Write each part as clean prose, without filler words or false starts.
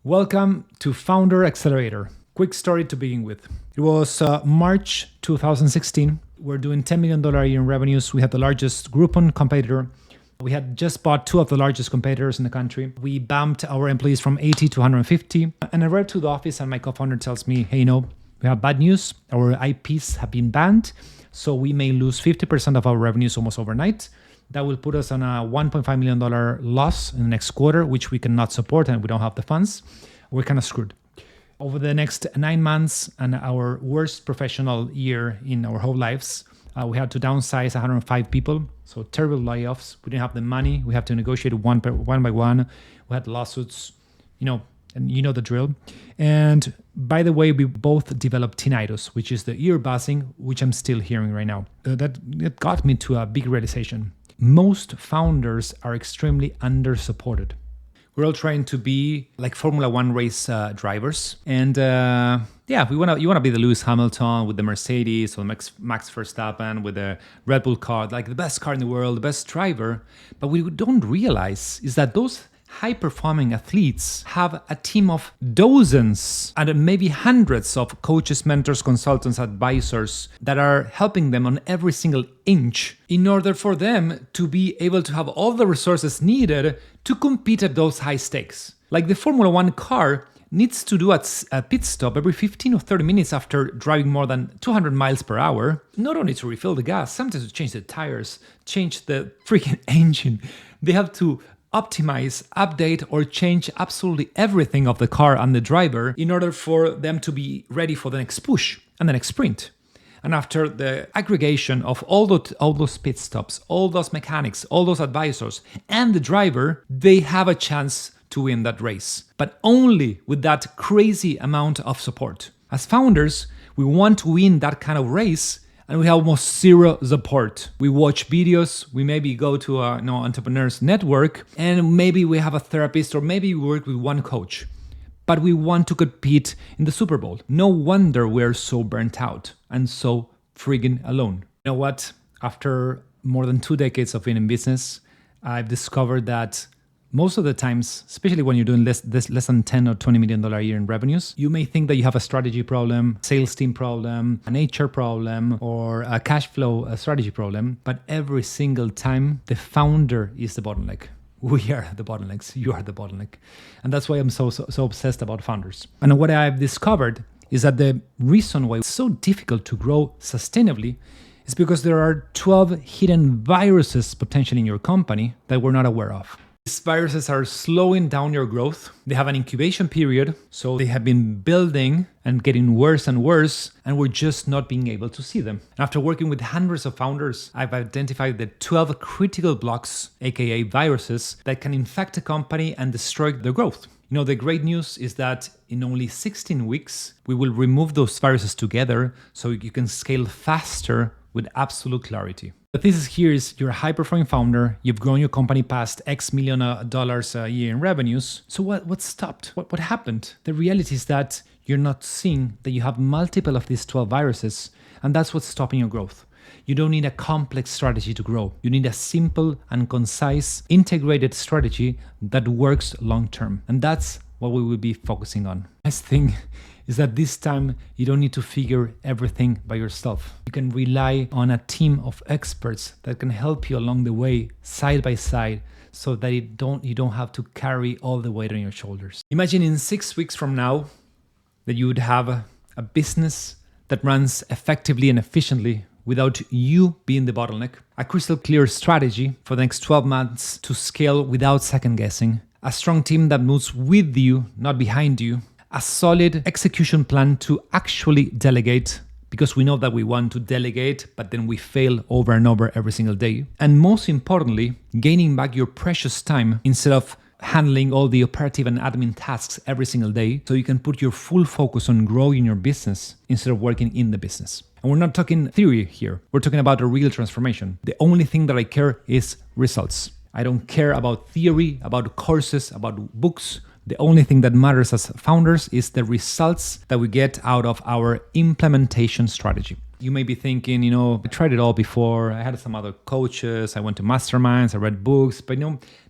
Welcome to Founder Accelerator. Quick story to begin with. It was March 2016. We're doing $10 million a year in revenues. We had the largest Groupon competitor. We had just bought two of the largest competitors in the country. We bumped our employees from 80 to 150. And I arrived to the office and my co-founder tells me, hey, we have bad news. Our IPs have been banned. So we may lose 50% of our revenues almost overnight. That will put us on a $1.5 million loss in the next quarter, which we cannot support and we don't have the funds. We're kind of screwed. Over the next 9 months and our worst professional year in our whole lives, we had to downsize 105 people. So terrible layoffs. We didn't have the money. We have to negotiate one by one. We had lawsuits, and you know the drill. And by the way, we both developed tinnitus, which is the ear buzzing, which I'm still hearing right now. That got me to a big realization. Most founders are extremely under-supported. We're all trying to be like Formula One race drivers. And you want to be the Lewis Hamilton with the Mercedes or Max Verstappen with the Red Bull car, like the best car in the world, the best driver. But what we don't realize is that those high-performing athletes have a team of dozens and maybe hundreds of coaches, mentors, consultants, advisors that are helping them on every single inch in order for them to be able to have all the resources needed to compete at those high stakes. Like the Formula One car needs to do a pit stop every 15 or 30 minutes after driving more than 200 miles per hour, not only to refill the gas, sometimes to change the tires, change the freaking engine. They have to optimize, update, or change absolutely everything of the car and the driver in order for them to be ready for the next push and the next sprint. And after the aggregation of all those pit stops, all those mechanics, all those advisors, and the driver, they have a chance to win that race, but only with that crazy amount of support. As founders, we want to win that kind of race, and we have almost zero support. We watch videos, we maybe go to an entrepreneurs network, and maybe we have a therapist, or maybe we work with one coach. But we want to compete in the Super Bowl. No wonder we're so burnt out and so friggin' alone. You know what? After more than 2 decades of being in business, I've discovered that most of the times, especially when you're doing less than $10 or $20 million a year in revenues, you may think that you have a strategy problem, sales team problem, an HR problem, or a cash flow strategy problem. But every single time, the founder is the bottleneck. We are the bottlenecks. You are the bottleneck. And that's why I'm so obsessed about founders. And what I've discovered is that the reason why it's so difficult to grow sustainably is because there are 12 hidden viruses potentially in your company that we're not aware of. These viruses are slowing down your growth. They have an incubation period, so they have been building and getting worse and worse, and we're just not being able to see them. After working with hundreds of founders, I've identified the 12 critical blocks, aka viruses, that can infect a company and destroy their growth. The great news is that in only 16 weeks, we will remove those viruses together so you can scale faster with absolute clarity. The thesis here is you're a high-performing founder, you've grown your company past X million dollars a year in revenues. So what stopped? What happened? The reality is that you're not seeing that you have multiple of these 12 viruses, and that's what's stopping your growth. You don't need a complex strategy to grow. You need a simple and concise, integrated strategy that works long-term. And that's what we will be focusing on. Nice thing is that this time you don't need to figure everything by yourself. You can rely on a team of experts that can help you along the way, side by side, so that you don't have to carry all the weight on your shoulders. Imagine in 6 weeks from now that you would have a business that runs effectively and efficiently without you being the bottleneck, a crystal clear strategy for the next 12 months to scale without second guessing, a strong team that moves with you, not behind you, a solid execution plan to actually delegate, because we know that we want to delegate, but then we fail over and over every single day. And most importantly, gaining back your precious time instead of handling all the operative and admin tasks every single day, so you can put your full focus on growing your business instead of working in the business. And we're not talking theory here. We're talking about a real transformation. The only thing that I care is results. I don't care about theory, about courses, about books. The only thing that matters as founders is the results that we get out of our implementation strategy. You may be thinking, I tried it all before. I had some other coaches. I went to masterminds. I read books, but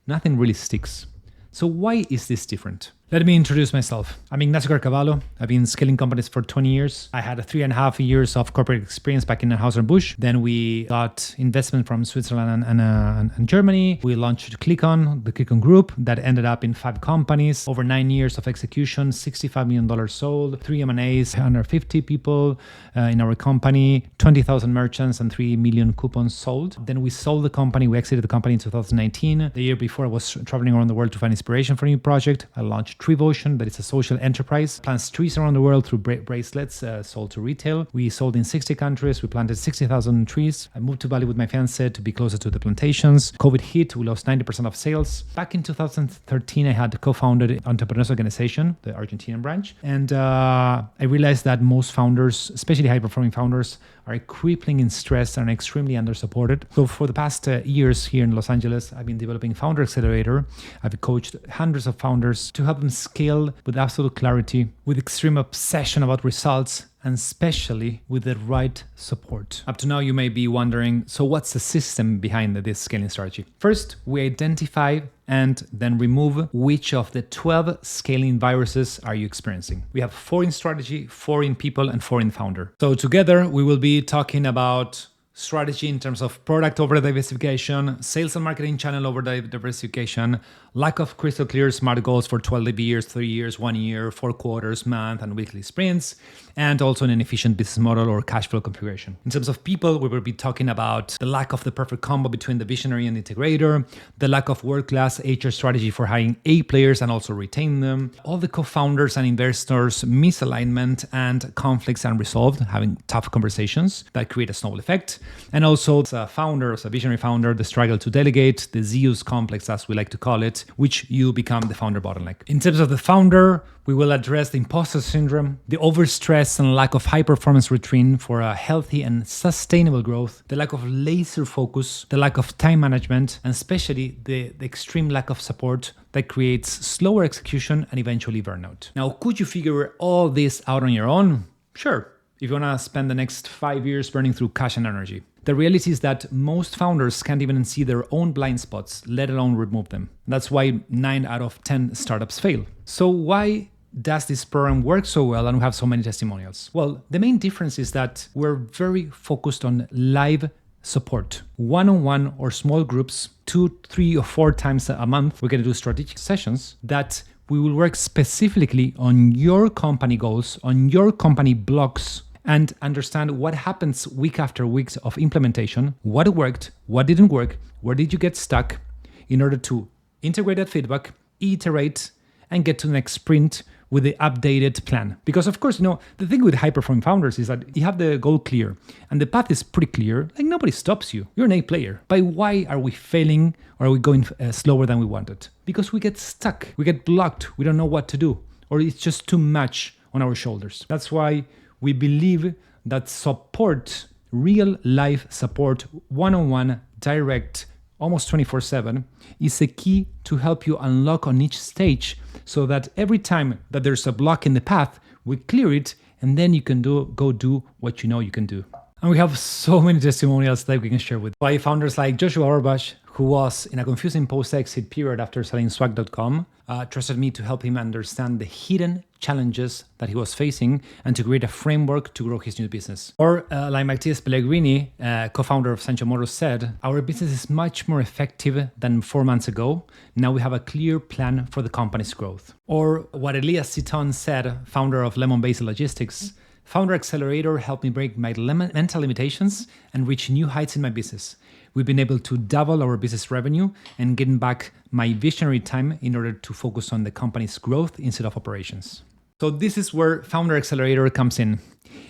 nothing really sticks. So why is this different? Let me introduce myself. I'm Ignacio Carcavallo. I've been scaling companies for 20 years. I had 3.5 years of corporate experience back in Anheuser-Busch. Then we got investment from Switzerland and Germany. We launched the Click-On Group, that ended up in 5 companies, over 9 years of execution, $65 million sold, 3 M&As, 150 people in our company, 20,000 merchants and 3 million coupons sold. Then we sold the company. We exited the company in 2019. The year before, I was traveling around the world to find inspiration for a new project. I launched Treevotion, that is a social enterprise, plants trees around the world through bracelets sold to retail. We sold in 60 countries. We planted 60,000 trees. I moved to Bali with my fiance to be closer to the plantations. COVID hit. We lost 90% of sales. Back in 2013, I had co-founded Entrepreneurs Organization, the Argentinian branch. And I realized that most founders, especially high-performing founders, are crippling in stress and extremely under-supported. So for the past years here in Los Angeles, I've been developing Founder Accelerator. I've coached hundreds of founders to help them scale with absolute clarity, with extreme obsession about results, and especially with the right support. Up to now, you may be wondering, so what's the system behind this scaling strategy? First, we identify and then remove which of the 12 scaling viruses are you experiencing. We have 4 in strategy, 4 in people, and 4 in founder. So together, we will be talking about strategy in terms of product over diversification, sales and marketing channel over diversification, lack of crystal clear SMART goals for 12 years, 3 years, 1 year, 4 quarters, month, and weekly sprints, and also an efficient business model or cash flow configuration. In terms of people, we will be talking about the lack of the perfect combo between the visionary and the integrator, the lack of world-class HR strategy for hiring A players and also retain them, all the co-founders and investors misalignment and conflicts unresolved, having tough conversations that create a snowball effect, and also as a founder, as a visionary founder, the struggle to delegate, the Zeus complex, as we like to call it, which you become the founder bottleneck. In terms of the founder, we will address the imposter syndrome, the overstress and lack of high-performance routine for a healthy and sustainable growth, the lack of laser focus, the lack of time management, and especially the extreme lack of support that creates slower execution and eventually burnout. Now, could you figure all this out on your own? Sure, if you want to spend the next 5 years burning through cash and energy. The reality is that most founders can't even see their own blind spots, let alone remove them. That's why 9 out of 10 startups fail. So why does this program work so well and we have so many testimonials? Well, the main difference is that we're very focused on live support, one-on-one or small groups, 2, 3, or 4 times a month. We're going to do strategic sessions that we will work specifically on your company goals, on your company blocks, and understand what happens week after week of implementation, what worked, what didn't work, where did you get stuck, in order to integrate that feedback, iterate, and get to the next sprint with the updated plan. Because of course, the thing with high-performing founders is that you have the goal clear and the path is pretty clear. Like nobody stops you. You're an A player. But why are we failing or are we going slower than we wanted? Because we get stuck. We get blocked. We don't know what to do. Or it's just too much on our shoulders. That's why we believe that support, real life support, one-on-one, direct, almost 24/7, is a key to help you unlock on each stage so that every time that there's a block in the path, we clear it and then you can go do what you know you can do. And we have so many testimonials that we can share with by founders like Joshua Orbash, who was in a confusing post-exit period after selling swag.com, trusted me to help him understand the hidden challenges that he was facing and to create a framework to grow his new business. Or like Matthias Pellegrini, co-founder of Sancho Motors, said, our business is much more effective than 4 months ago. Now we have a clear plan for the company's growth. Or what Elias Citon said, founder of Lemon Basil Logistics, Founder Accelerator helped me break my mental limitations and reach new heights in my business. We've been able to double our business revenue and getting back my visionary time in order to focus on the company's growth instead of operations. So this is where Founder Accelerator comes in.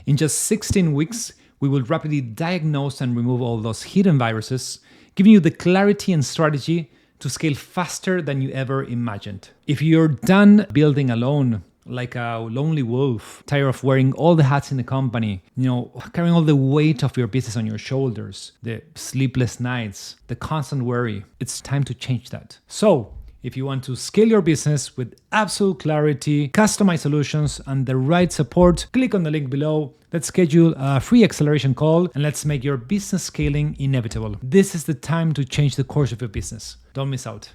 In just 16 weeks, we will rapidly diagnose and remove all those hidden viruses, giving you the clarity and strategy to scale faster than you ever imagined. If you're done building alone, like a lonely wolf, tired of wearing all the hats in the company, carrying all the weight of your business on your shoulders, the sleepless nights, the constant worry, it's time to change that. So if you want to scale your business with absolute clarity, customized solutions, and the right support, click on the link below. Let's schedule a free acceleration call and let's make your business scaling inevitable. This is the time to change the course of your business. Don't miss out.